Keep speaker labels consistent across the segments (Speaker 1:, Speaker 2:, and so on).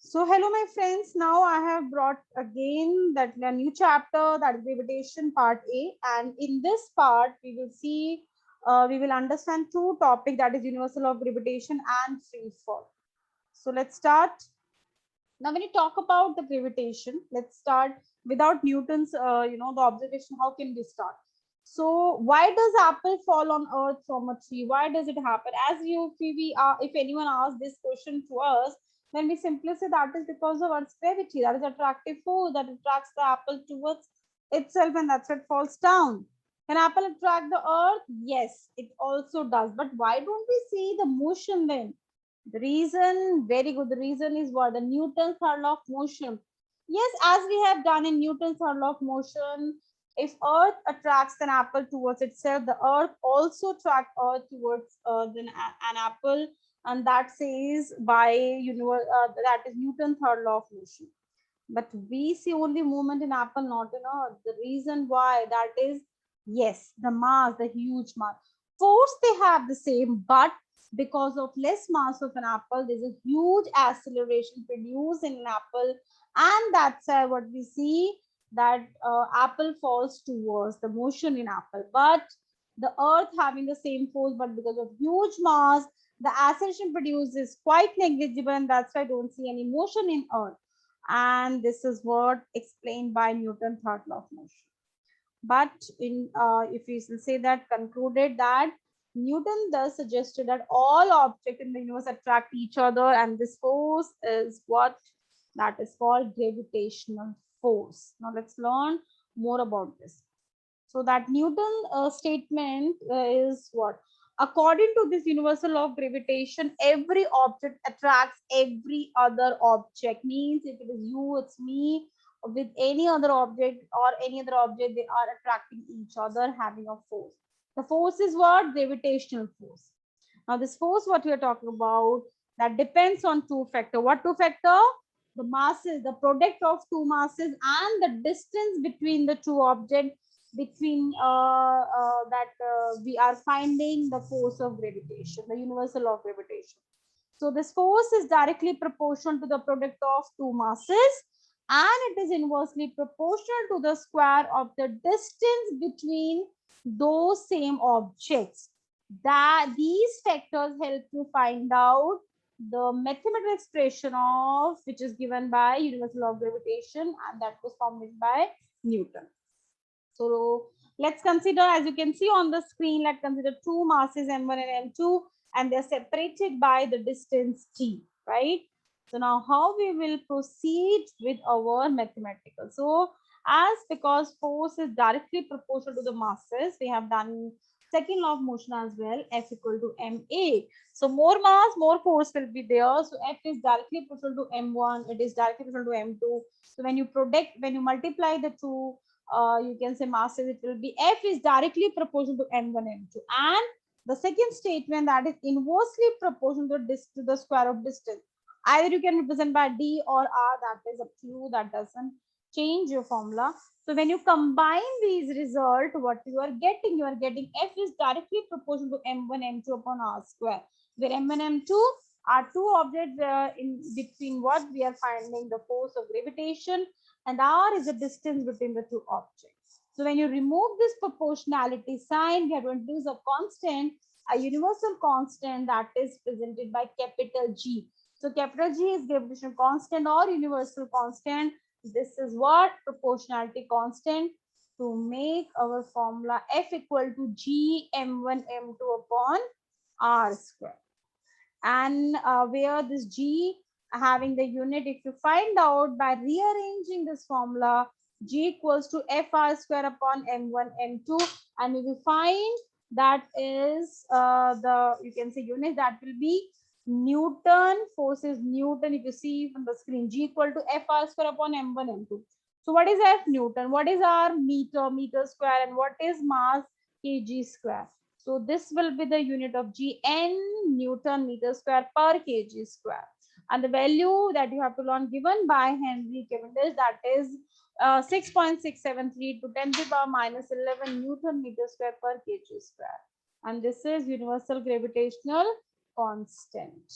Speaker 1: So hello my friends, now I have brought again that a new chapter, that is gravitation part A, and in this part we will see, we will understand two topics, that is universal of gravitation and free fall. So let's start. Now when you talk about the gravitation, let's start without Newton's, the observation. How can we start? So why does apple fall on earth from a tree? Why does it happen? As you, if anyone asks this question to us, then we simply say that is because of Earth's gravity. That is attractive force that attracts the apple towards itself, and that's why it falls down. Can apple attract the earth? Yes, it also does. But why don't we see the motion then? The reason, very good. The reason is what? The Newton's law of motion. Yes, as we have done in Newton's law of motion, if Earth attracts an apple towards itself, the Earth also attracts Earth towards an apple, and that says by that is Newton's third law of motion. But we see only movement in apple, not in Earth. The reason why that is, yes, the mass, the huge mass. Force they have the same, but because of less mass of an apple, there's a huge acceleration produced in an apple, and that's what we see, that apple falls towards the motion in apple. But the earth having the same force, but because of huge mass, the acceleration produced is quite negligible, and that's why I don't see any motion in earth. And this is what explained by Newton's third law of motion. But in if we say that, concluded that Newton thus suggested that all objects in the universe attract each other, and this force is what that is called gravitational force. Now let's learn more about this. So that Newton statement is what? According to this universal law of gravitation, every object attracts every other object. Means if it is you, it's me, with any other object or any other object, they are attracting each other, having a force. The force is what? Gravitational force. Now this force, what we are talking about, that depends on two factor. What two factor? The masses, the product of two masses, and the distance between the two objects, between that we are finding the force of gravitation, the universal law of gravitation. So this force is directly proportional to the product of two masses, and it is inversely proportional to the square of the distance between those same objects. That these factors help to find out the mathematical expression of which is given by universal law of gravitation, and that was formed by Newton. So let's consider, as you can see on the screen, let's consider two masses M1 and M2, and they're separated by the distance T, right? So now how we will proceed with our mathematical. So as because force is directly proportional to the masses, we have done second law of motion as well, F equal to ma. So more mass, more force will be there. So F is directly proportional to m1, it is directly proportional to m2. So when you multiply the two, you can say masses, it will be F is directly proportional to m1, m2. And the second statement, that is inversely proportional to the square of distance. Either you can represent by D or R, that is up to you, that doesn't change your formula. So when you combine these results, what you are getting F is directly proportional to m1, m2 upon R square, where m1, m2 are two objects in between what we are finding the force of gravitation, and R is the distance between the two objects. So when you remove this proportionality sign, we are going to use a constant, a universal constant, that is presented by capital G. So capital G is gravitational constant or universal constant. This is what? Proportionality constant, to make our formula F equal to G m1 m2 upon R square. And where this G having the unit, if you find out by rearranging this formula, G equals to Fr square upon m1 m2, and we will find that is the, you can say, unit, that will be Newton. Force is Newton. If you see from the screen, G equal to Fr square upon m1 m2. So what is F? Newton. What is R? Meter square. And what is mass? Kg square. So this will be the unit of G, N Newton meter square per kg square. And the value that you have to learn, given by Henry Cavendish, that is 6.673 to 10 to the power minus 11 Newton meter square per kg square. And this is universal gravitational constant.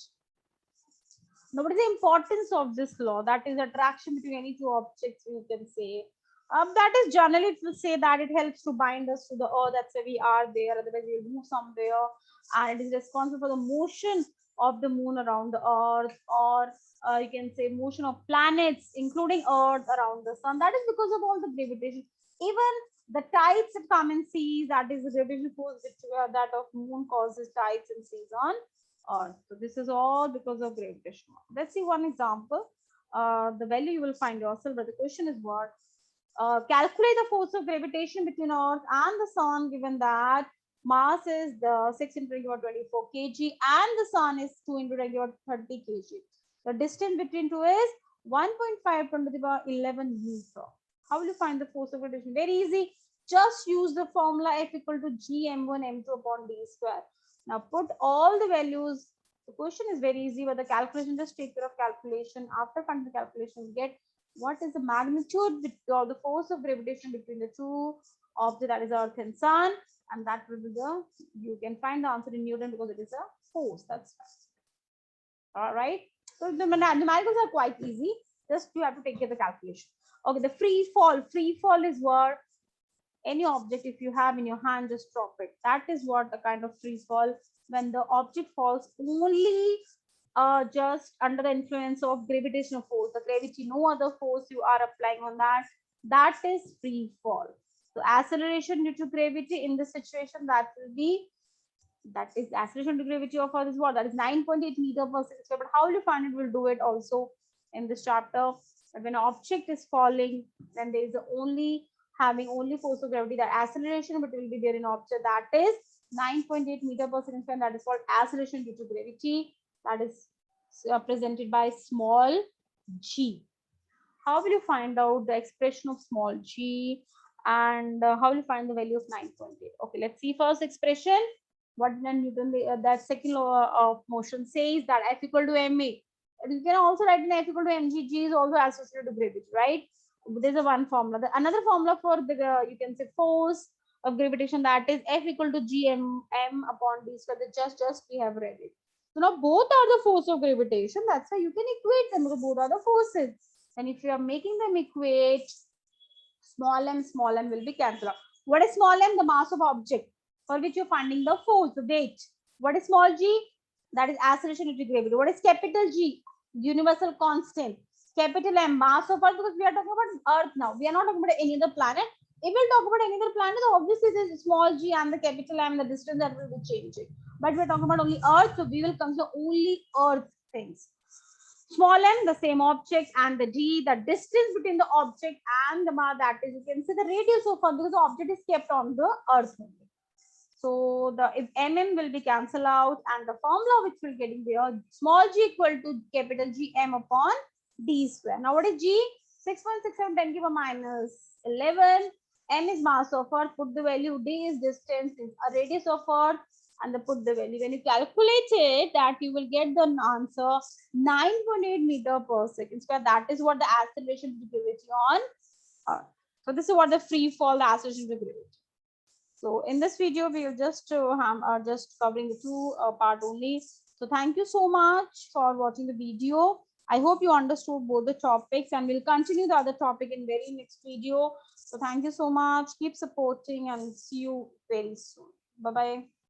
Speaker 1: Now, what is the importance of this law? That is attraction between any two objects, you can say. That is generally, it will say that it helps to bind us to the earth. That's why we are there. Otherwise, we'll move somewhere. And it is responsible for the motion of the moon around the earth, or you can say motion of planets, including earth around the sun. That is because of all the gravitation. Even the tides that come in seas, that is the gravitational force which that of moon causes tides and seas on earth. So this is all because of gravitation. Let's see one example. The value you will find yourself, but the question is what? Calculate the force of gravitation between earth and the sun, given that mass is the 6 into 10 power 24 kg and the sun is 2 into 10 power 30 kg. The distance between two is 1.5 10 to the power 11 meter. How will you find the force of gravitation? Very easy. Just use the formula F equal to G m1 m2 upon d square. Now put all the values. The question is very easy, but the calculation, just take care of calculation. After finding the calculation, get what is the magnitude or the force of gravitation between the two objects, that is earth and sun, and that will be the, you can find the answer in Newton because it is a force. That's fine. All right. So the numericals are quite easy. Just you have to take care of the calculation. Okay, the free fall. Free fall is where any object, if you have in your hand, just drop it. That is what the kind of free fall, when the object falls only just under the influence of gravitational force, the gravity, no other force you are applying on that. That is free fall. So acceleration due to gravity in this situation, that will be, that is acceleration to gravity of Earth is what? That is 9.8 meter per second square. But how will you find it? We'll do it also in this chapter. But when an object is falling, then there is only having only force of gravity. That acceleration, but will be there in object, that is 9.8 meter per second square. That is called acceleration due to gravity. That is presented by small g. How will you find out the expression of small g, and how will you find the value of 9.8? Okay, let's see first expression. What Newton, that second law of motion says, that F equal to ma. You can also write in F equal to mg. G is also associated to gravity, right? There's a one formula. Another formula for the you can say force of gravitation, that is F equal to gm m upon d square. Just we have read it. So now both are the force of gravitation. That's why you can equate them because both are the forces. And if you are making them equate, small m will be cancelled out. What is small m? The mass of object for which you're finding the force, the weight. What is small g? That is acceleration due to gravity. What is capital G? Universal constant. Capital M, mass of Earth, because we are talking about Earth now. We are not talking about any other planet. If we'll talk about any other planet, then obviously this small g and the capital M, the distance, that will be changing. But we're talking about only Earth, so we will consider only Earth things. Small m, the same object, and the d, the distance between the object and the mass, that is, you can say the radius of Earth, because the object is kept on the Earth only. So the if mm will be cancelled out, and the formula which we're getting there, small g equal to capital G m upon d square. Now what is g? 6.67 10 to the minus 11. M is mass of Earth. Put the value. D is distance, is a radius of Earth, and the put the value. When you calculate it, that you will get the answer 9.8 meter per second square. That is what the acceleration due to gravity on Earth. So this is what the free fall, the acceleration due to gravity. So in this video, we will just are just covering the two part only. So thank you so much for watching the video. I hope you understood both the topics, and we'll continue the other topic in very next video. So thank you so much. Keep supporting and see you very soon. Bye-bye.